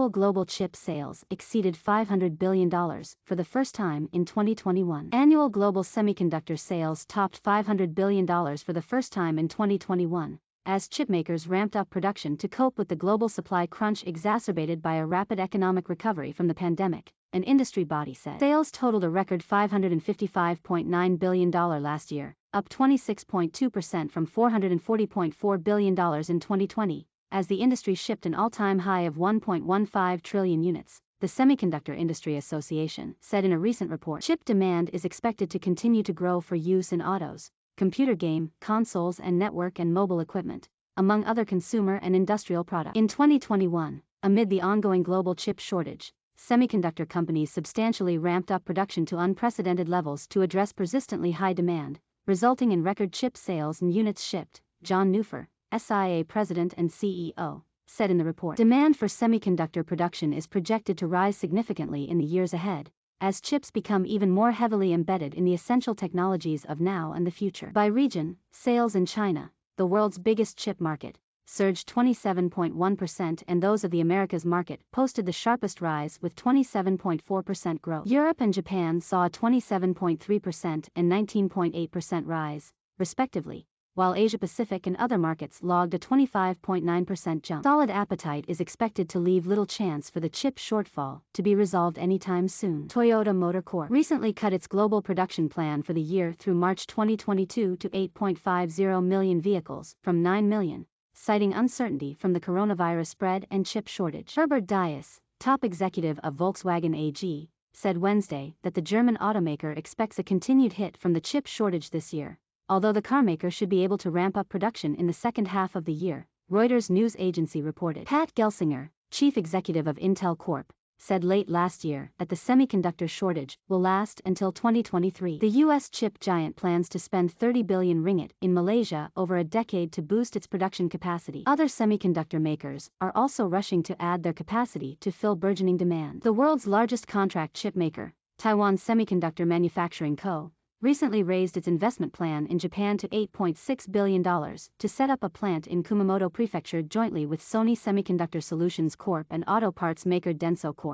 annual global chip sales exceeded $500 billion for the first time in 2021. Annual global semiconductor sales topped $500 billion for the first time in 2021, as chipmakers ramped up production to cope with the global supply crunch exacerbated by a rapid economic recovery from the pandemic, an industry body said. Sales totaled a record $555.9 billion last year, up 26.2% from $440.4 billion in 2020, as the industry shipped an all-time high of 1.15 trillion units, the Semiconductor Industry Association said in a recent report. Chip demand is expected to continue to grow for use in autos, computer game, consoles and network and mobile equipment, among other consumer and industrial products. In 2021, amid the ongoing global chip shortage, semiconductor companies substantially ramped up production to unprecedented levels to address persistently high demand, resulting in record chip sales and units shipped, John Neufer, SIA President and CEO, said in the report. Demand for semiconductor production is projected to rise significantly in the years ahead, as chips become even more heavily embedded in the essential technologies of now and the future. By region, sales in China, the world's biggest chip market, surged 27.1%, and those of the Americas market posted the sharpest rise with 27.4% growth. Europe and Japan saw a 27.3% and 19.8% rise, respectively, while Asia-Pacific and other markets logged a 25.9% jump. Solid appetite is expected to leave little chance for the chip shortfall to be resolved anytime soon. Toyota Motor Corp recently cut its global production plan for the year through March 2022 to 8.50 million vehicles from 9 million, citing uncertainty from the coronavirus spread and chip shortage. Herbert Diess, top executive of Volkswagen AG, said Wednesday that the German automaker expects a continued hit from the chip shortage this year, although the carmaker should be able to ramp up production in the second half of the year, Reuters news agency reported. Pat Gelsinger, chief executive of Intel Corp, said late last year that the semiconductor shortage will last until 2023. The U.S. chip giant plans to spend 30 billion ringgit in Malaysia over a decade to boost its production capacity. Other semiconductor makers are also rushing to add their capacity to fill burgeoning demand. The world's largest contract chip maker, Taiwan Semiconductor Manufacturing Co., recently raised its investment plan in Japan to $8.6 billion to set up a plant in Kumamoto Prefecture jointly with Sony Semiconductor Solutions Corp and auto parts maker Denso Corp.